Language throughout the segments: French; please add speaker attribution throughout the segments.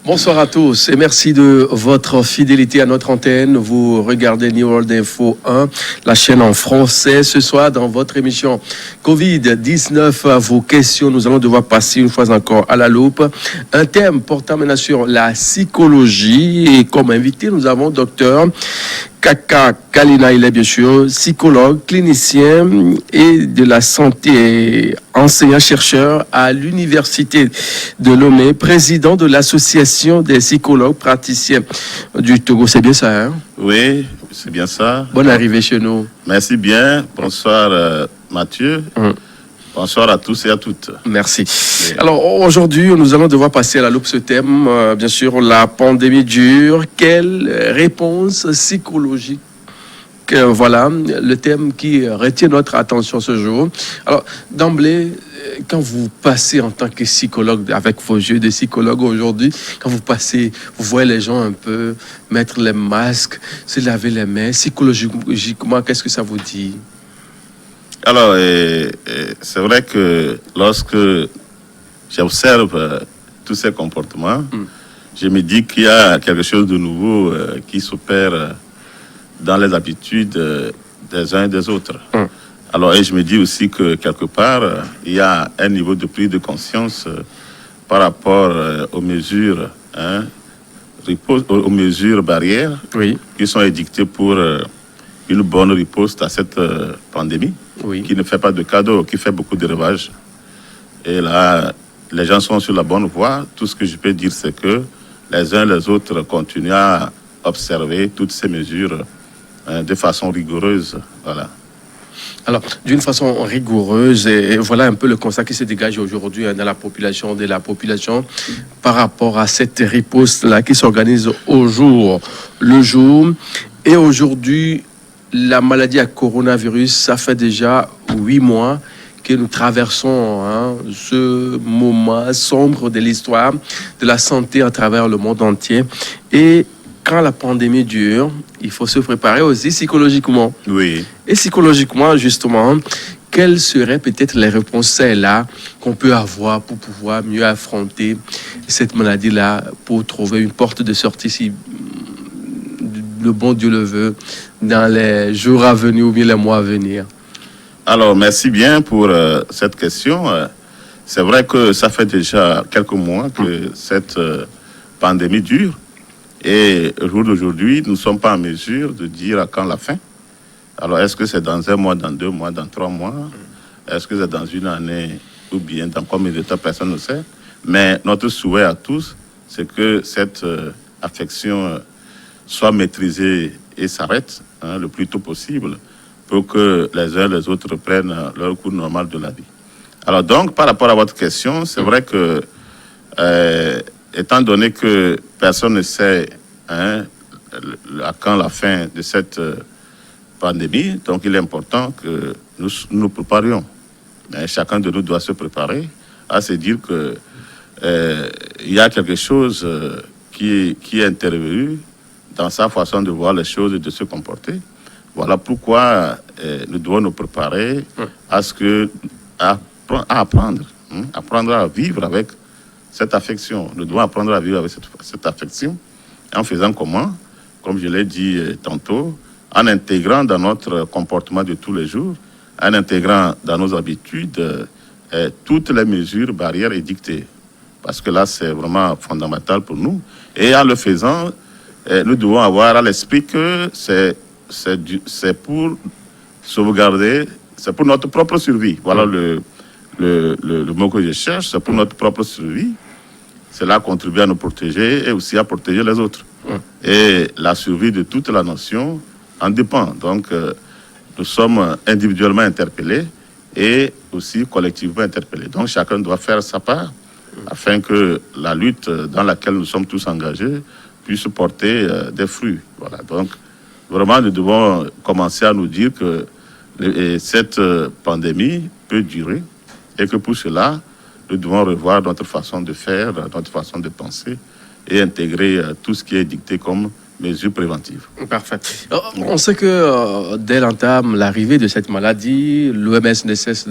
Speaker 1: Bonsoir à tous et merci de votre fidélité à notre antenne. Vous regardez New World Info 1, la chaîne en français. Ce soir, dans votre émission Covid-19, à vos questions, nous allons devoir passer une fois encore à la loupe. Un thème portant maintenant sur la psychologie. Et comme invité, nous avons docteur Kaka Kalina, il est bien sûr psychologue, clinicien et de la santé, enseignant-chercheur à l'Université de Lomé, président de l'Association des psychologues praticiens du Togo. C'est bien ça, hein?
Speaker 2: Oui, c'est bien ça.
Speaker 1: Bonne arrivée chez nous.
Speaker 2: Merci bien. Bonsoir Mathieu. Bonsoir à tous et à toutes.
Speaker 1: Merci. Alors aujourd'hui, nous allons devoir passer à la loupe ce thème, bien sûr, la pandémie dure. Quelle réponse psychologique? Voilà le thème qui retient notre attention ce jour. Alors d'emblée, quand vous passez en tant que psychologue, avec vos yeux de psychologue aujourd'hui, quand vous passez, vous voyez les gens un peu mettre les masques, se laver les mains, psychologiquement, qu'est-ce que ça vous dit?
Speaker 2: Alors, c'est vrai que lorsque j'observe tous ces comportements, je me dis qu'il y a quelque chose de nouveau qui s'opère dans les habitudes des uns et des autres. Alors, et je me dis aussi que quelque part, il y a un niveau de prise de conscience par rapport aux mesures, aux mesures barrières qui sont édictées pour une bonne riposte à cette pandémie. Qui ne fait pas de cadeaux, qui fait beaucoup de ravages. Et là, les gens sont sur la bonne voie. Tout ce que je peux dire, c'est que les uns et les autres continuent à observer toutes ces mesures de façon rigoureuse. Voilà.
Speaker 1: Alors, d'une façon rigoureuse, et voilà un peu le constat qui se dégage aujourd'hui dans la population, par rapport à cette riposte-là qui s'organise au jour le jour. Et aujourd'hui, la maladie à coronavirus, ça fait déjà 8 mois que nous traversons ce moment sombre de l'histoire de la santé à travers le monde entier. Et quand la pandémie dure, il faut se préparer aussi psychologiquement.
Speaker 2: Oui.
Speaker 1: Et psychologiquement, justement, quelles seraient peut-être les réponses là qu'on peut avoir pour pouvoir mieux affronter cette maladie-là, pour trouver une porte de sortie si le bon Dieu le veut, dans les jours à venir ou bien les mois à venir?
Speaker 2: Alors, merci bien pour cette question. C'est vrai que ça fait déjà quelques mois que cette pandémie dure. Et au jour d'aujourd'hui, nous ne sommes pas en mesure de dire à quand la fin. Alors, est-ce que c'est dans 1 mois, dans 2 mois, dans 3 mois? Est-ce que c'est dans 1 année ou bien dans combien de temps? Personne ne sait. Mais notre souhait à tous, c'est que cette affection soit maîtrisée et s'arrête le plus tôt possible pour que les uns et les autres reprennent leur cours normal de la vie. Alors donc, par rapport à votre question, c'est vrai que, étant donné que personne ne sait à quand la fin de cette pandémie, donc il est important que nous nous préparions. Chacun de nous doit se préparer à se dire que il y a quelque chose qui est intervenu dans sa façon de voir les choses et de se comporter. Voilà pourquoi nous devons nous préparer à apprendre à vivre avec cette affection. Nous devons apprendre à vivre avec cette affection en faisant comment? Comme je l'ai dit tantôt, en intégrant dans notre comportement de tous les jours, en intégrant dans nos habitudes toutes les mesures barrières édictées. Parce que là, c'est vraiment fondamental pour nous. Et en le faisant, nous devons avoir à l'esprit que c'est pour sauvegarder, c'est pour notre propre survie. Voilà le mot que je cherche, c'est pour notre propre survie. Cela contribue à nous protéger et aussi à protéger les autres. Et la survie de toute la nation en dépend. Donc, nous sommes individuellement interpellés et aussi collectivement interpellés. Donc, chacun doit faire sa part afin que la lutte dans laquelle nous sommes tous engagés puisse porter des fruits. Voilà. Donc, vraiment, nous devons commencer à nous dire que cette pandémie peut durer et que pour cela, nous devons revoir notre façon de faire, notre façon de penser et intégrer tout ce qui est dicté comme mesures préventives.
Speaker 1: Parfait. On sait que dès l'entame, l'arrivée de cette maladie, l'OMS ne cesse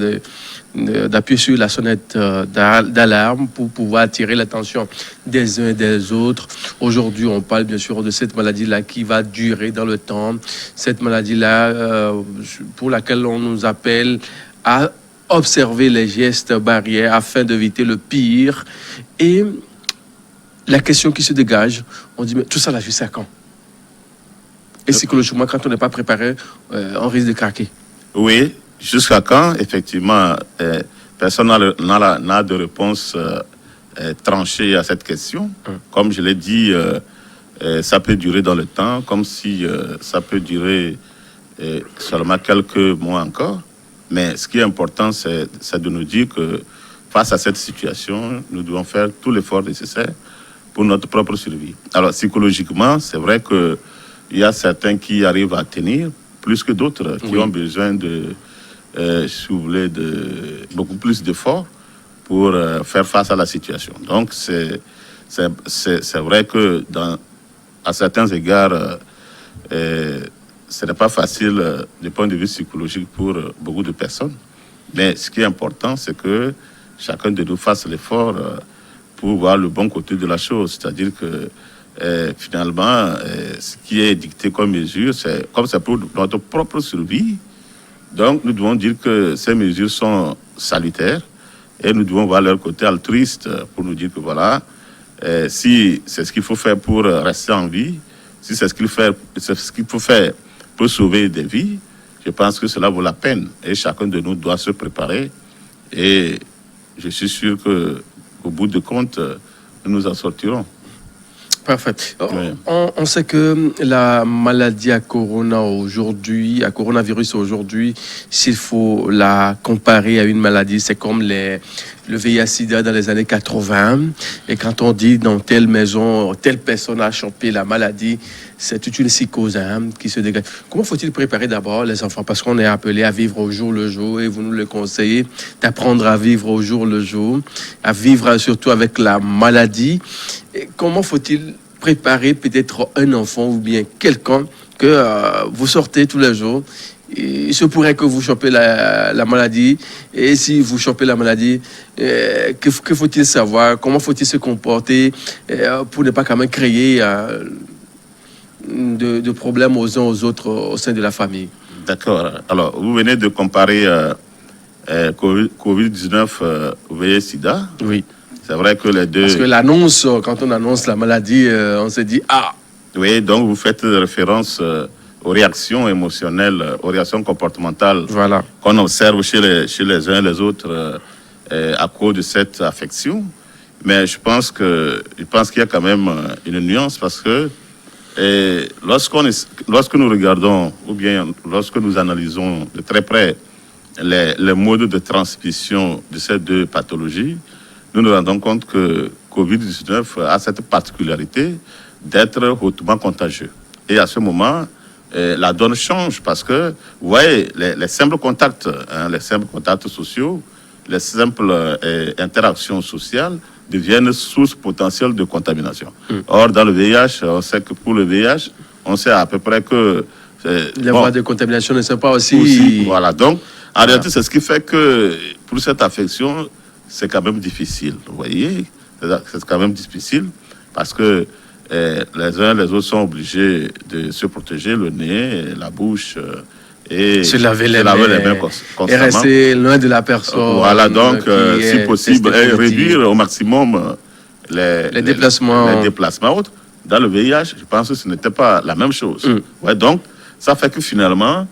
Speaker 1: d'appuyer sur la sonnette d'alarme pour pouvoir attirer l'attention des uns et des autres. Aujourd'hui, on parle bien sûr de cette maladie-là qui va durer dans le temps. Cette maladie-là pour laquelle on nous appelle à observer les gestes barrières afin d'éviter le pire. Et la question qui se dégage, on dit, mais tout ça là, jusqu'à quand? Et psychologiquement, quand on n'est pas préparé, on risque de craquer.
Speaker 2: Oui, jusqu'à quand, effectivement, personne n'a de réponse tranchée à cette question. Comme je l'ai dit, ça peut durer dans le temps, comme si ça peut durer seulement quelques mois encore. Mais ce qui est important, c'est de nous dire que face à cette situation, nous devons faire tout l'effort nécessaire pour notre propre survie. Alors, psychologiquement, c'est vrai que il y a certains qui arrivent à tenir plus que d'autres, qui ont besoin de beaucoup plus d'efforts pour faire face à la situation. Donc, c'est vrai que à certains égards, ce n'est pas facile du point de vue psychologique pour beaucoup de personnes. Mais ce qui est important, c'est que chacun de nous fasse l'effort pour voir le bon côté de la chose. C'est-à-dire que finalement, ce qui est dicté comme mesure, c'est pour notre propre survie. Donc, nous devons dire que ces mesures sont salutaires et nous devons voir leur côté altruiste pour nous dire que voilà, si c'est ce qu'il faut faire pour rester en vie, si c'est ce qu'il faut faire pour sauver des vies, je pense que cela vaut la peine. Et chacun de nous doit se préparer. Et je suis sûr qu'au bout de compte, nous nous en sortirons.
Speaker 1: Parfait. On sait que la maladie à coronavirus aujourd'hui, s'il faut la comparer à une maladie, c'est comme le VIH-Sida dans les années 80. Et quand on dit dans telle maison, telle personne a chopé la maladie, c'est toute une psychose qui se dégage. Comment faut-il préparer d'abord les enfants? Parce qu'on est appelé à vivre au jour le jour et vous nous le conseillez d'apprendre à vivre au jour le jour, à vivre surtout avec la maladie. Et comment faut-il préparer peut-être un enfant ou bien quelqu'un que vous sortez tous les jours? Il se pourrait que vous chopez la maladie. Et si vous chopez la maladie, que faut-il savoir? Comment faut-il se comporter pour ne pas quand même créer de problèmes aux uns aux autres au sein de la famille?
Speaker 2: D'accord. Alors, vous venez de comparer Covid-19 au VIH-Sida.
Speaker 1: Oui.
Speaker 2: C'est vrai que les deux...
Speaker 1: Parce que l'annonce, quand on annonce la maladie, on se dit « Ah !»
Speaker 2: Oui, donc vous faites référence aux réactions émotionnelles, aux réactions comportementales qu'on observe chez les uns et les autres à cause de cette affection. Mais je pense qu'il y a quand même une nuance parce que lorsque nous regardons ou bien lorsque nous analysons de très près les modes de transmission de ces deux pathologies, nous nous rendons compte que Covid-19 a cette particularité d'être hautement contagieux. Et à ce moment, la donne change parce que, vous voyez, les simples contacts, les simples contacts sociaux, les simples interactions sociales deviennent source potentielle de contamination. Or, dans le VIH, on sait que pour le VIH, on sait à peu près que...
Speaker 1: les voies de contamination ne sont pas aussi...
Speaker 2: Voilà, donc, en réalité, c'est ce qui fait que pour cette affection, c'est quand même difficile, vous voyez, c'est quand même difficile parce que les uns et les autres sont obligés de se protéger le nez, la bouche et
Speaker 1: se laver les mains constamment. Et rester loin de la personne.
Speaker 2: Voilà, donc si possible, réduire au maximum les déplacements autres. Dans le VIH, je pense que ce n'était pas la même chose. Ouais, donc, ça fait que finalement,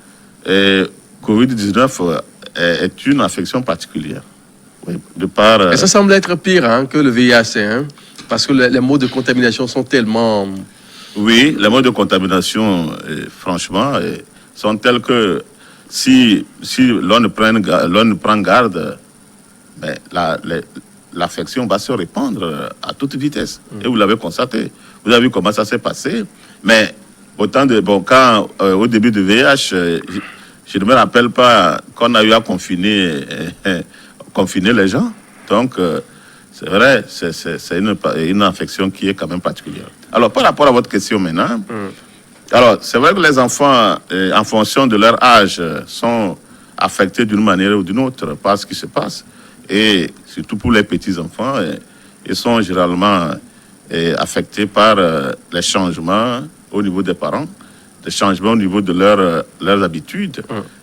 Speaker 2: Covid-19 est une affection particulière. Oui,
Speaker 1: et ça semble être pire que le VIH, parce que les modes de contamination sont tellement...
Speaker 2: Oui, les modes de contamination, franchement, sont tels que si l'on ne prend garde, ben, l'affection va se répandre à toute vitesse. Et vous l'avez constaté. Vous avez vu comment ça s'est passé. Mais quand au début du VIH, je ne me rappelle pas qu'on a eu à confiner les gens. Donc, c'est vrai, c'est une affection qui est quand même particulière. Alors, par rapport à votre question maintenant, alors, c'est vrai que les enfants, en fonction de leur âge, sont affectés d'une manière ou d'une autre par ce qui se passe. Et surtout pour les petits-enfants, ils sont généralement affectés par les changements au niveau des parents, des changements au niveau de leurs habitudes.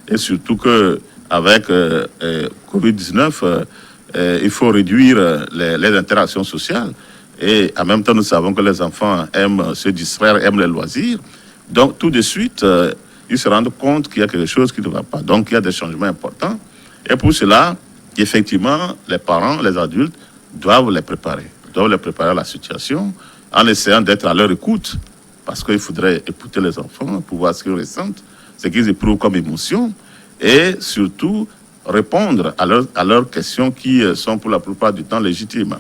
Speaker 2: Et surtout qu'avec Covid-19, il faut réduire les interactions sociales. Et en même temps, nous savons que les enfants aiment se distraire, aiment les loisirs. Donc, tout de suite, ils se rendent compte qu'il y a quelque chose qui ne va pas. Donc, il y a des changements importants. Et pour cela, effectivement, les parents, les adultes, doivent les préparer à la situation en essayant d'être à leur écoute. Parce qu'il faudrait écouter les enfants pour voir ce qu'ils ressentent, ce qu'ils éprouvent comme émotion. Et surtout, répondre à leurs questions qui sont pour la plupart du temps légitimes.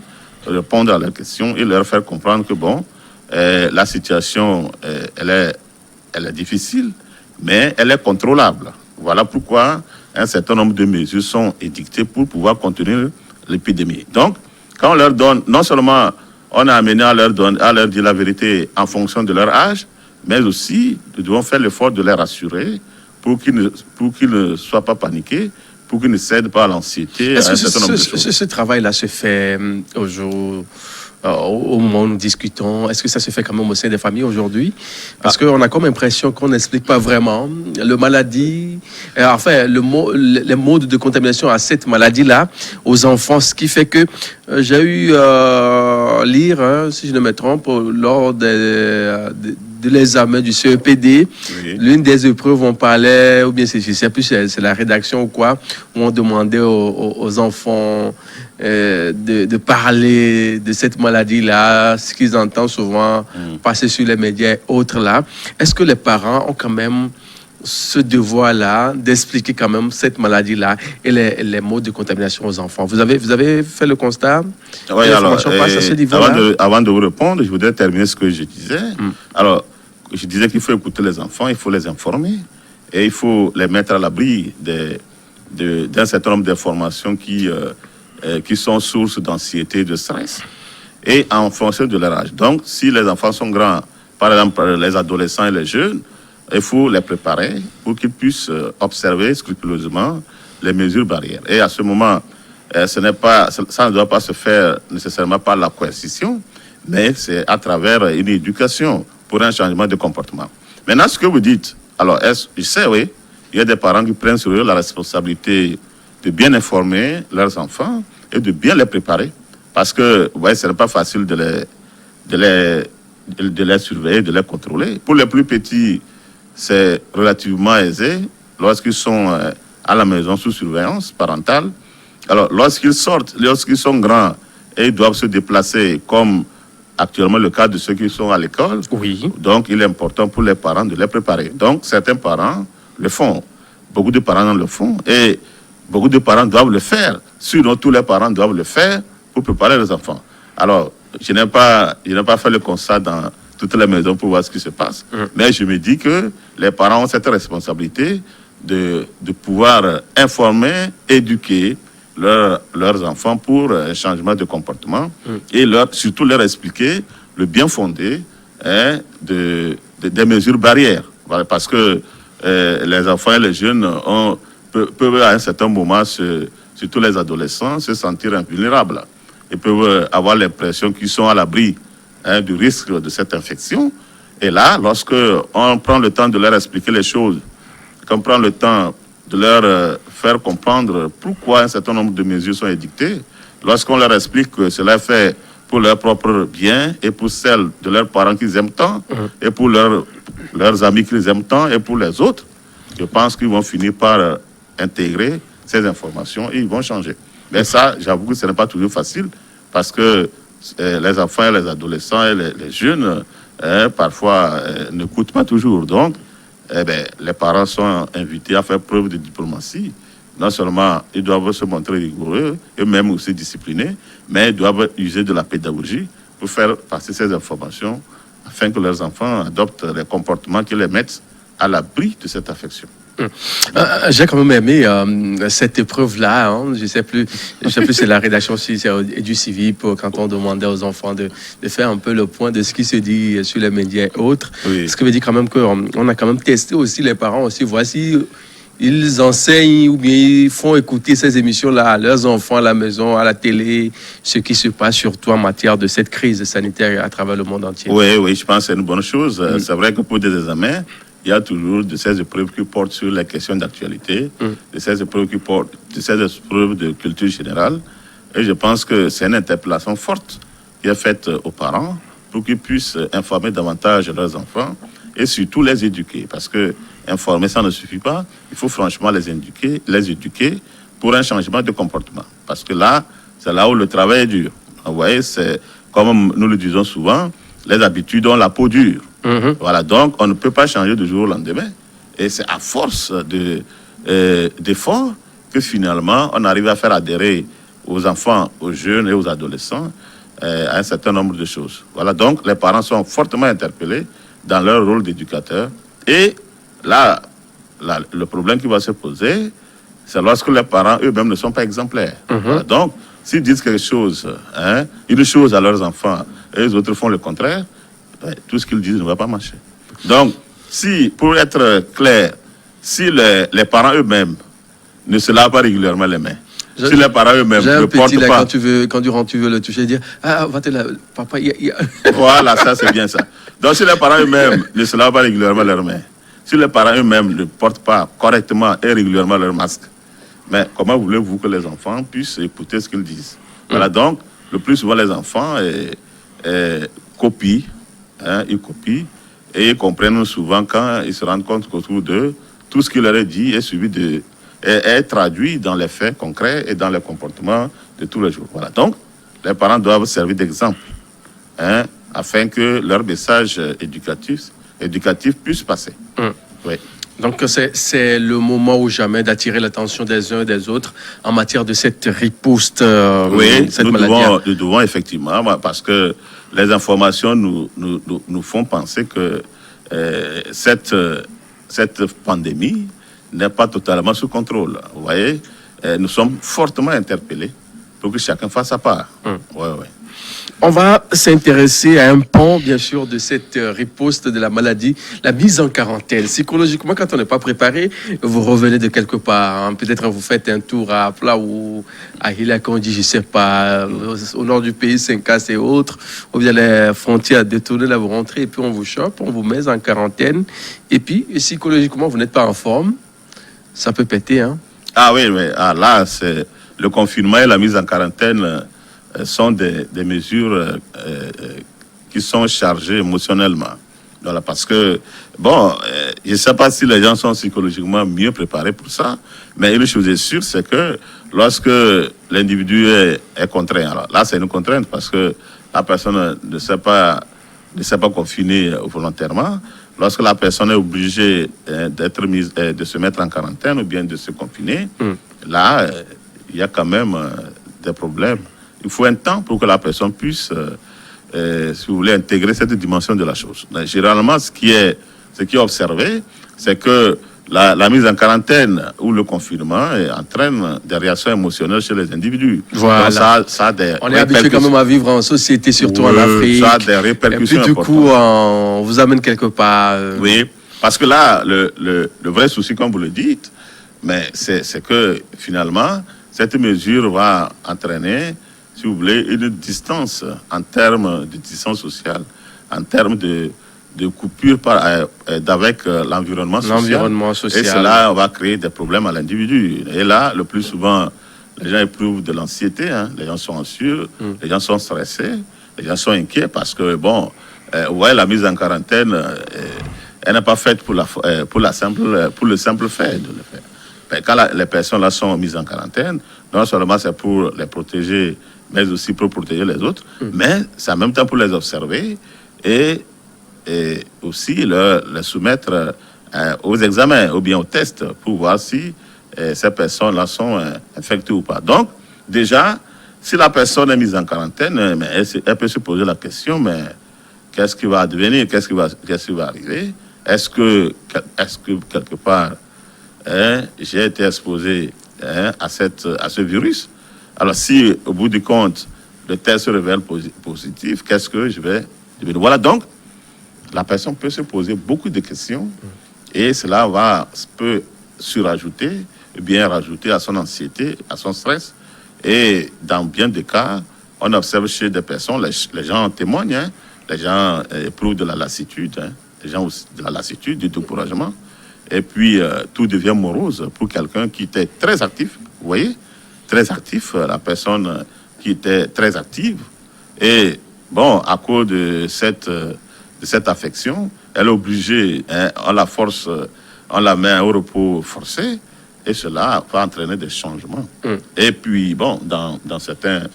Speaker 2: Répondre à leurs questions et leur faire comprendre que, bon, la situation, elle est difficile, mais elle est contrôlable. Voilà pourquoi un certain nombre de mesures sont édictées pour pouvoir contenir l'épidémie. Donc, quand on leur donne, non seulement on a amené à leur dire la vérité en fonction de leur âge, mais aussi nous devons faire l'effort de les rassurer pour qu'ils ne soient pas paniqués, pour qu'ils ne cèdent pas à l'anxiété.
Speaker 1: Est-ce que ce travail-là se fait au moment où nous discutons? Est-ce que ça se fait quand même au sein des familles aujourd'hui? Parce qu'on a comme l'impression qu'on n'explique pas vraiment le maladie, enfin, les modes de contamination à cette maladie-là aux enfants, ce qui fait que j'ai eu lire, si je ne me trompe, lors de l'examen du CEPD, oui. L'une des épreuves, on parlait, ou bien je ne sais plus, c'est la rédaction ou quoi, où on demandait aux enfants de parler de cette maladie-là, ce qu'ils entendent souvent passer sur les médias et autres là. Est-ce que les parents ont quand même ce devoir-là d'expliquer quand même cette maladie-là et les modes de contamination aux enfants? Vous avez fait le constat?
Speaker 2: Oui, alors, avant de vous répondre, je voudrais terminer ce que je disais. Alors, je disais qu'il faut écouter les enfants, il faut les informer et il faut les mettre à l'abri d'un certain nombre d'informations qui sont sources d'anxiété et de stress, et en fonction de leur âge. Donc, si les enfants sont grands, par exemple les adolescents et les jeunes, il faut les préparer pour qu'ils puissent observer scrupuleusement les mesures barrières. Et à ce moment, ça ne doit pas se faire nécessairement par la coercition, mais c'est à travers une éducation pour un changement de comportement. Maintenant, ce que vous dites, alors, je sais, oui, il y a des parents qui prennent sur eux la responsabilité de bien informer leurs enfants et de bien les préparer. Parce que, vous voyez, ce n'est pas facile de les surveiller, de les contrôler. Pour les plus petits, c'est relativement aisé lorsqu'ils sont à la maison sous surveillance parentale. Alors, lorsqu'ils sortent, lorsqu'ils sont grands et ils doivent se déplacer, comme actuellement le cas de ceux qui sont à l'école, oui. Donc il est important pour les parents de les préparer. Donc, certains parents le font. Beaucoup de parents le font et beaucoup de parents doivent le faire. Sinon, tous les parents doivent le faire pour préparer les enfants. Alors, je n'ai pas fait le constat dans toutes les maisons pour voir ce qui se passe. Mais je me dis que les parents ont cette responsabilité de pouvoir informer, éduquer leurs enfants pour un changement de comportement et surtout leur expliquer le bien fondé des mesures barrières. Voilà, parce que les enfants et les jeunes peuvent à un certain moment, surtout les adolescents, se sentir invulnérables. Ils peuvent avoir l'impression qu'ils sont à l'abri du risque de cette infection. Et là, lorsque on prend le temps de leur expliquer les choses, qu'on prend le temps de leur faire comprendre pourquoi un certain nombre de mesures sont édictées, lorsqu'on leur explique que cela est fait pour leur propre bien et pour celles de leurs parents qu'ils aiment tant, et pour leurs amis qu'ils aiment tant, et pour les autres, je pense qu'ils vont finir par intégrer ces informations et ils vont changer. Mais ça, j'avoue que ce n'est pas toujours facile, parce que les enfants et les adolescents et les jeunes, parfois, n'écoutent pas toujours. Donc, les parents sont invités à faire preuve de diplomatie. Non seulement ils doivent se montrer rigoureux et même aussi disciplinés, mais ils doivent user de la pédagogie pour faire passer ces informations afin que leurs enfants adoptent les comportements qui les mettent à l'abri de cette affection.
Speaker 1: J'ai quand même aimé cette épreuve-là. Hein. Je sais plus c'est la rédaction si c'est du CIVIP quand on demandait aux enfants de faire un peu le point de ce qui se dit sur les médias et autres.
Speaker 2: Oui.
Speaker 1: Ce qui veut dire quand même qu'on a quand même testé aussi les parents aussi. Voici, ils enseignent ou bien ils font écouter ces émissions-là à leurs enfants à la maison, à la télé, ce qui se passe surtout en matière de cette crise sanitaire à travers le monde entier.
Speaker 2: Oui, je pense que c'est une bonne chose. C'est vrai que pour des examens, il y a toujours de ces épreuves qui portent sur les questions d'actualité, de ces épreuves qui portent, de ces épreuves de culture générale. Et je pense que c'est une interpellation forte qui est faite aux parents pour qu'ils puissent informer davantage leurs enfants et surtout les éduquer. Parce que informer, ça ne suffit pas. Il faut franchement les éduquer pour un changement de comportement. Parce que là, c'est là où le travail est dur. Vous voyez, c'est comme nous le disons souvent, les habitudes ont la peau dure. Voilà, donc on ne peut pas changer du jour au lendemain. Et c'est à force d'efforts que finalement on arrive à faire adhérer aux enfants, aux jeunes et aux adolescents à un certain nombre de choses. Voilà, donc les parents sont fortement interpellés dans leur rôle d'éducateur. Et là, le problème qui va se poser, c'est lorsque les parents eux-mêmes ne sont pas exemplaires. Voilà, donc, s'ils disent quelque chose, une chose à leurs enfants, et les autres font le contraire, tout ce qu'ils disent ne va pas marcher. Donc, pour être clair, si les parents eux-mêmes ne se lavent pas régulièrement les mains, si les parents eux-mêmes ne portent
Speaker 1: là,
Speaker 2: pas...
Speaker 1: Quand tu veux le toucher, dire « Ah, va te laver, papa,
Speaker 2: Voilà, ça c'est bien ça. Donc, si les parents eux-mêmes ne se lavent pas régulièrement leurs mains, si les parents eux-mêmes ne portent pas correctement et régulièrement leur masque, mais comment voulez-vous que les enfants puissent écouter ce qu'ils disent? Voilà, donc, le plus souvent, les enfants copient, ils copient et ils comprennent souvent quand ils se rendent compte qu'autour d'eux, tout ce qu'il leur est dit est traduit dans les faits concrets et dans les comportements de tous les jours. Voilà, donc, les parents doivent servir d'exemple afin que leur message éducatif puisse passer. Oui.
Speaker 1: Donc, c'est le moment ou jamais d'attirer l'attention des uns et des autres en matière de cette riposte,
Speaker 2: oui,
Speaker 1: cette maladie.
Speaker 2: Nous devons effectivement, parce que les informations nous font penser que cette pandémie n'est pas totalement sous contrôle. Vous voyez, nous sommes fortement interpellés pour que chacun fasse sa part. Ouais.
Speaker 1: On va s'intéresser à un pan, bien sûr, de cette riposte de la maladie, la mise en quarantaine. Psychologiquement, quand on n'est pas préparé, vous revenez de quelque part. Hein. Peut-être vous faites un tour à Pla ou à Hilakondji, je ne sais pas, au nord du pays, Saint-Casse et autres, ou bien les frontières détournées, là, vous rentrez et puis on vous chope, on vous met en quarantaine. Et puis, psychologiquement, vous n'êtes pas en forme. Ça peut péter, hein?
Speaker 2: Ah oui, mais là, c'est le confinement et la mise en quarantaine sont des mesures qui sont chargées émotionnellement. Voilà, parce que, je ne sais pas si les gens sont psychologiquement mieux préparés pour ça, mais une chose est sûre, c'est que lorsque l'individu est contraint, alors là, c'est une contrainte parce que la personne ne s'est pas confinée volontairement. Lorsque la personne est obligée de se mettre en quarantaine ou bien de se confiner, là, il y a quand même des problèmes. Il faut un temps pour que la personne puisse, si vous voulez, intégrer cette dimension de la chose. Mais généralement, ce qui est observé, c'est que la mise en quarantaine ou le confinement entraîne des réactions émotionnelles chez les individus.
Speaker 1: Voilà.
Speaker 2: Donc ça a des
Speaker 1: on est habitué quand même à vivre en société, surtout en Afrique.
Speaker 2: Ça a des répercussions
Speaker 1: importantes. Et puis du coup, on vous amène quelque part.
Speaker 2: Oui, parce que là, le vrai souci, comme vous le dites, mais c'est que finalement, cette mesure va entraîner, si vous voulez, une distance en termes de distance sociale, en termes de coupure avec l'environnement social. Et cela va créer des problèmes à l'individu. Et là, le plus souvent, les gens éprouvent de l'anxiété, les gens sont anxieux, les gens sont stressés, les gens sont inquiets parce que, la mise en quarantaine, elle n'est pas faite pour le simple fait de le faire. Mais quand les personnes là sont mises en quarantaine, non seulement c'est pour les protéger, mais aussi pour protéger les autres, mais c'est en même temps pour les observer et aussi les soumettre aux examens ou bien aux tests pour voir si ces personnes-là sont infectées ou pas. Donc, déjà, si la personne est mise en quarantaine, elle peut se poser la question, mais qu'est-ce qui va advenir? Qu'est-ce qui va arriver? Est-ce que quelque part, j'ai été exposé à ce virus. Alors, si au bout du compte, le test se révèle positif, qu'est-ce que je vais devenir? Voilà, donc, la personne peut se poser beaucoup de questions et cela peut surajouter, bien rajouter à son anxiété, à son stress. Et dans bien des cas, on observe chez des personnes, les gens témoignent, hein, les gens éprouvent de la lassitude, hein, les gens aussi de la lassitude, du découragement. Et puis, tout devient morose pour quelqu'un qui était très actif, vous voyez, très actif, la personne qui était très active. Et bon, à cause de cette affection, elle est obligée, hein, on la force, on la met au repos forcé, et cela va entraîner des changements. Et puis, bon, dans certains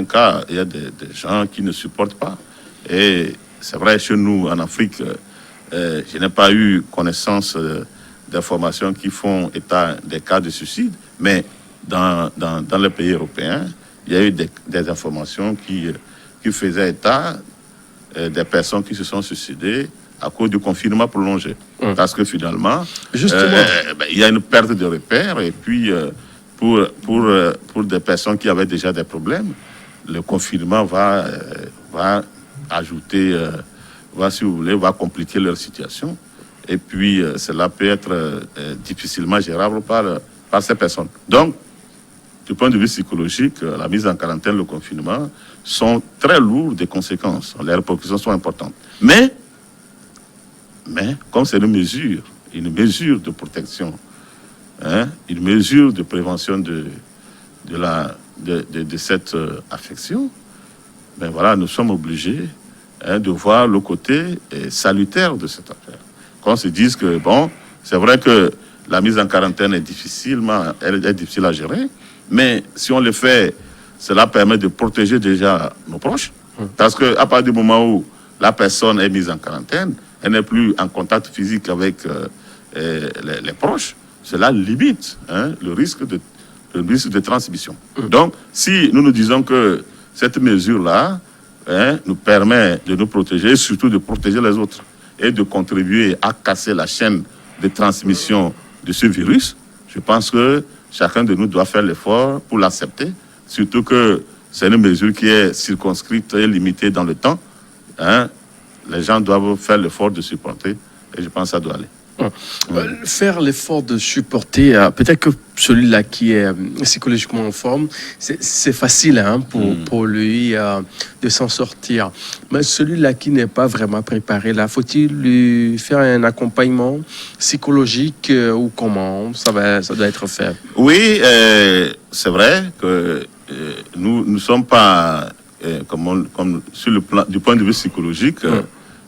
Speaker 2: cas, il y a des gens qui ne supportent pas. Et c'est vrai, chez nous, en Afrique, je n'ai pas eu connaissance d'informations qui font état des cas de suicide, mais dans les pays européens, il y a eu des informations qui faisaient état des personnes qui se sont suicidées à cause du confinement prolongé. Parce que finalement, il y a une perte de repères, et puis pour des personnes qui avaient déjà des problèmes, le confinement va ajouter, si vous voulez, va compliquer leur situation. Et puis, cela peut être difficilement gérable par ces personnes. Donc, du point de vue psychologique, la mise en quarantaine, le confinement sont très lourds de conséquences. Les répercussions sont importantes. Mais comme c'est une mesure de protection, hein, une mesure de prévention de cette affection, ben voilà, nous sommes obligés, hein, de voir le côté salutaire de cette affaire. Qu'on se dise que, bon, c'est vrai que la mise en quarantaine est difficile à gérer, mais si on le fait, cela permet de protéger déjà nos proches. Parce qu'à partir du moment où la personne est mise en quarantaine, elle n'est plus en contact physique avec les proches, cela limite, hein, le risque de transmission. Donc, si nous disons que cette mesure-là, hein, nous permet de nous protéger, et surtout de protéger les autres, et de contribuer à casser la chaîne de transmission de ce virus, je pense que chacun de nous doit faire l'effort pour l'accepter, surtout que c'est une mesure qui est circonscrite et limitée dans le temps. Hein. Les gens doivent faire l'effort de supporter, et je pense que ça doit aller.
Speaker 1: Faire l'effort de supporter, peut-être que celui-là qui est psychologiquement en forme, c'est facile, hein, pour lui de s'en sortir. Mais celui-là qui n'est pas vraiment préparé, là, faut-il lui faire un accompagnement psychologique ou comment ça doit être fait?
Speaker 2: Oui, c'est vrai que nous ne sommes pas, comme sur le plan, du point de vue psychologique,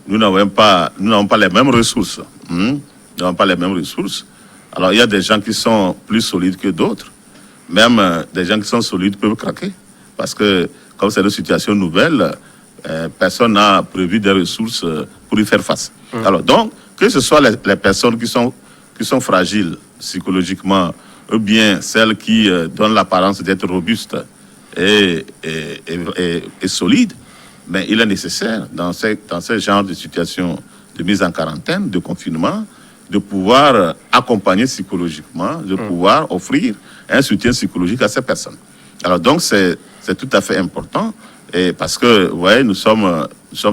Speaker 2: nous n'avons pas les mêmes ressources. Nous n'avons pas les mêmes ressources. Alors, il y a des gens qui sont plus solides que d'autres. Même des gens qui sont solides peuvent craquer. Parce que, comme c'est une situation nouvelle, personne n'a prévu des ressources pour y faire face. Alors, donc, que ce soit les personnes qui sont fragiles psychologiquement, ou bien celles qui donnent l'apparence d'être robustes et solides, mais il est nécessaire, dans ce genre de situation de mise en quarantaine, de confinement, de pouvoir accompagner psychologiquement, de pouvoir offrir un soutien psychologique à ces personnes. Alors donc, c'est tout à fait important, et parce que, vous voyez, nous sommes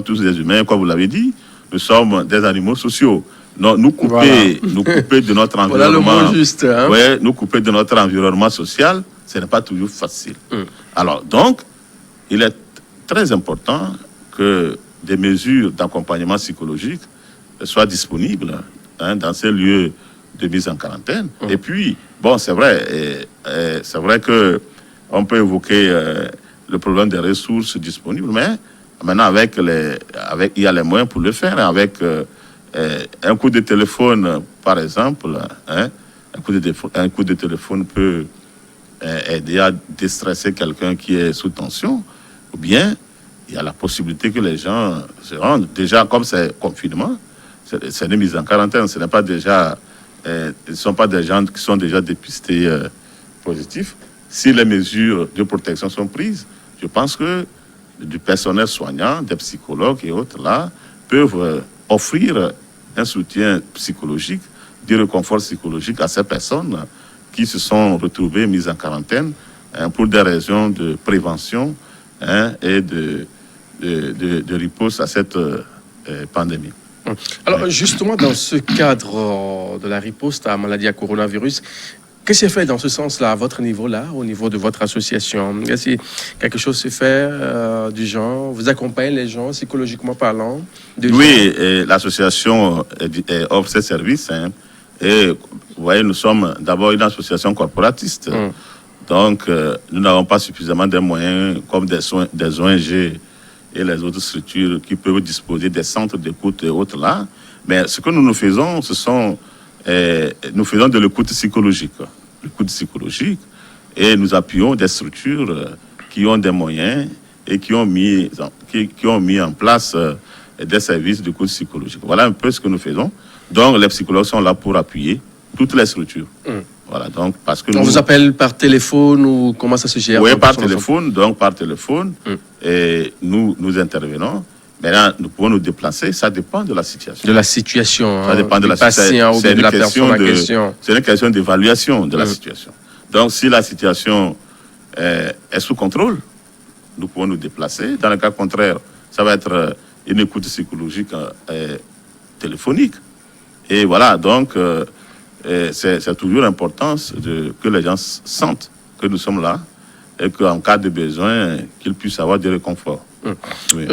Speaker 2: tous des humains, comme vous l'avez dit, nous sommes des animaux sociaux. Nous couper de notre environnement,
Speaker 1: voilà le mot juste, hein?
Speaker 2: Ouais, nous couper de notre environnement social, ce n'est pas toujours facile. Alors donc, il est très important que des mesures d'accompagnement psychologique soient disponibles, hein, dans ces lieux de mise en quarantaine. Et puis, bon, c'est vrai que on peut évoquer le problème des ressources disponibles, mais maintenant il y a les moyens pour le faire, avec un coup de téléphone, par exemple, hein, un coup de téléphone peut aider à déstresser quelqu'un qui est sous tension, ou bien il y a la possibilité que les gens se rendent. Déjà, comme c'est confinement, c'est une mise en quarantaine, ce n'est pas déjà, ce ne sont pas des gens qui sont déjà dépistés positifs. Si les mesures de protection sont prises, je pense que du personnel soignant, des psychologues et autres là, peuvent offrir un soutien psychologique du réconfort psychologique à ces personnes qui se sont retrouvées mises en quarantaine pour des raisons de prévention et de riposte à cette pandémie.
Speaker 1: Alors, justement, dans ce cadre de la riposte à la maladie à coronavirus, qu'est-ce qui est fait dans ce sens-là, à votre niveau-là, au niveau de votre association? Est-ce que quelque chose se fait du genre? Vous accompagnez les gens, psychologiquement parlant?
Speaker 2: Oui, l'association offre ses services. Et vous voyez, nous sommes d'abord une association corporatiste. Donc, nous n'avons pas suffisamment de moyens comme des ONG et les autres structures qui peuvent disposer des centres d'écoute et autres là. Mais ce que nous faisons, nous faisons de l'écoute psychologique. L'écoute psychologique. Et nous appuyons des structures qui ont des moyens et qui ont mis en place des services d'écoute psychologique. Voilà un peu ce que nous faisons. Donc, les psychologues sont là pour appuyer toutes les structures. Voilà, donc, parce que
Speaker 1: on vous appelle par téléphone ou comment ça se gère?
Speaker 2: Oui, par téléphone. Donc, par téléphone, et nous intervenons. Maintenant, nous pouvons nous déplacer, ça dépend de la situation.
Speaker 1: De la situation.
Speaker 2: Ça dépend de la
Speaker 1: situation. C'est une
Speaker 2: question d'évaluation de la situation. Donc, si la situation est sous contrôle, nous pouvons nous déplacer. Dans le cas contraire, ça va être une écoute psychologique téléphonique. Et voilà, donc, c'est toujours important que les gens sentent que nous sommes là et qu'en cas de besoin, qu'ils puissent avoir du réconfort. Oui.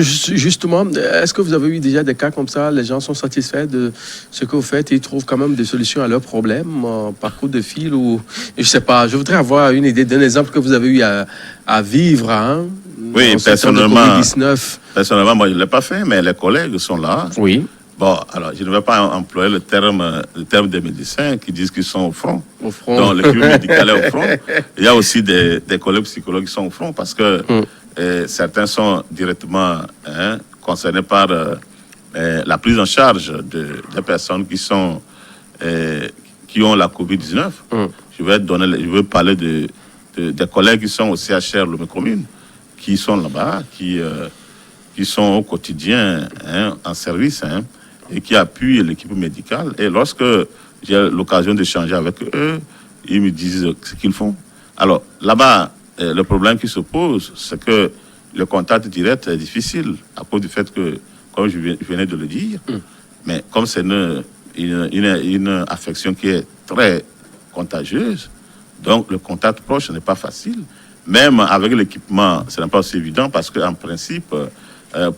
Speaker 1: Justement, est-ce que vous avez eu déjà des cas comme ça? Les gens sont satisfaits de ce que vous faites et ils trouvent quand même des solutions à leurs problèmes, parcours de fil ou je sais pas. Je voudrais avoir une idée d'un exemple que vous avez eu à vivre.
Speaker 2: Oui, personnellement, moi je ne l'ai pas fait, mais les collègues sont là.
Speaker 1: Oui.
Speaker 2: Bon, alors je ne vais pas employer le terme des médecins qui disent qu'ils sont au front.
Speaker 1: Au front.
Speaker 2: Donc l'équipe médicale est au front. Il y a aussi des collègues psychologues qui sont au front parce que certains sont directement concernés par la prise en charge des personnes qui ont la COVID-19. Je vais parler des collègues qui sont au CHR Lomé Commune, qui sont là-bas, qui sont au quotidien en service et qui appuient l'équipe médicale. Et lorsque j'ai l'occasion d'échanger avec eux, ils me disent ce qu'ils font. Alors là-bas, le problème qui se pose, c'est que le contact direct est difficile à cause du fait que, comme je venais de le dire, mais comme c'est une affection qui est très contagieuse, donc le contact proche n'est pas facile. Même avec l'équipement, ce n'est pas aussi évident parce qu'en principe,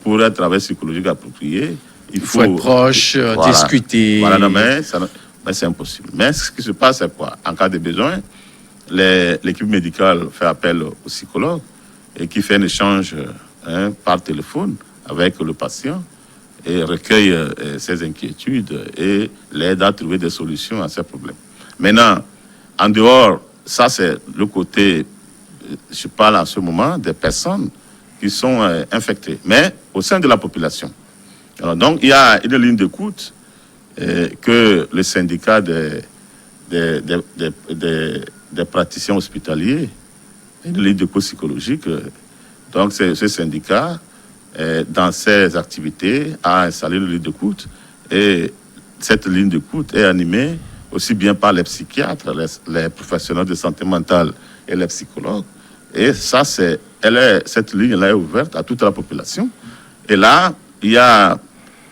Speaker 2: pour un travail psychologique approprié, il faut
Speaker 1: être proche, discuter.
Speaker 2: Voilà, mais c'est impossible. Mais ce qui se passe, c'est quoi? En cas de besoin, l'équipe médicale fait appel au psychologue et qui fait un échange par téléphone avec le patient et recueille ses inquiétudes et l'aide à trouver des solutions à ses problèmes. Maintenant, en dehors, ça c'est le côté, je parle en ce moment des personnes qui sont infectées, mais au sein de la population. Alors, donc, il y a une ligne d'écoute que le syndicat des praticiens hospitaliers, une ligne d'écoute psychologique. Donc, ce syndicat, dans ses activités, a installé une ligne d'écoute. Et cette ligne d'écoute est animée aussi bien par les psychiatres, les professionnels de santé mentale et les psychologues. Et ça, cette ligne-là est ouverte à toute la population. Et là, il y a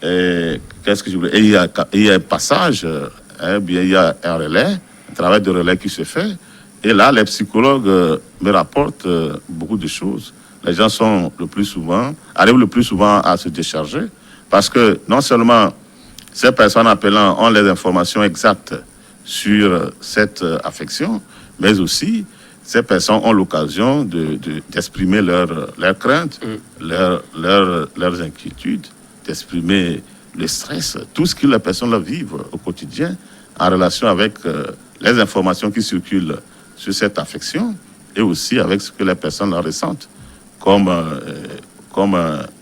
Speaker 2: il y a un passage, bien il y a un relais, un travail de relais qui se fait. Et là, les psychologues me rapportent beaucoup de choses. Les gens arrivent le plus souvent à se décharger parce que non seulement ces personnes appelant ont les informations exactes sur cette affection, mais aussi ces personnes ont l'occasion d'exprimer leurs craintes, leurs inquiétudes, d'exprimer le stress, tout ce que les personnes vivent au quotidien en relation avec les informations qui circulent sur cette affection et aussi avec ce que les personnes ressentent comme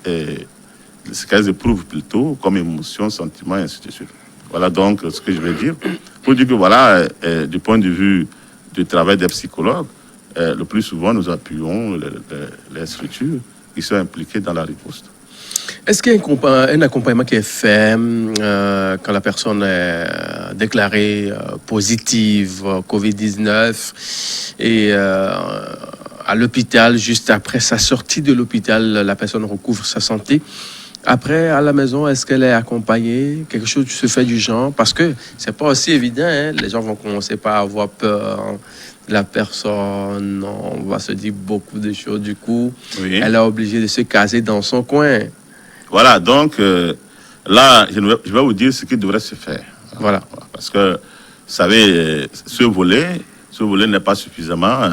Speaker 2: ce qu'elles éprouvent plutôt comme émotion, sentiment, et ainsi de suite. Voilà donc ce que je vais dire. Pour dire que voilà, du point de vue du travail des psychologues, le plus souvent nous appuyons les structures qui sont impliquées dans la riposte.
Speaker 1: Est-ce qu'il y a un accompagnement qui est fait quand la personne est déclarée positive Covid-19 et à l'hôpital, juste après sa sortie de l'hôpital, la personne recouvre sa santé. Après, à la maison, est-ce qu'elle est accompagnée? Quelque chose se fait du genre? Parce que c'est pas aussi évident. Hein? Les gens vont commencer par avoir peur de la personne. On va se dire beaucoup de choses. Du coup,
Speaker 2: Oui.
Speaker 1: elle est obligée de se caser dans son coin.
Speaker 2: Voilà, donc là, je vais vous dire ce qui devrait se faire.
Speaker 1: Voilà.
Speaker 2: Parce que, vous savez, ce volet n'est pas suffisamment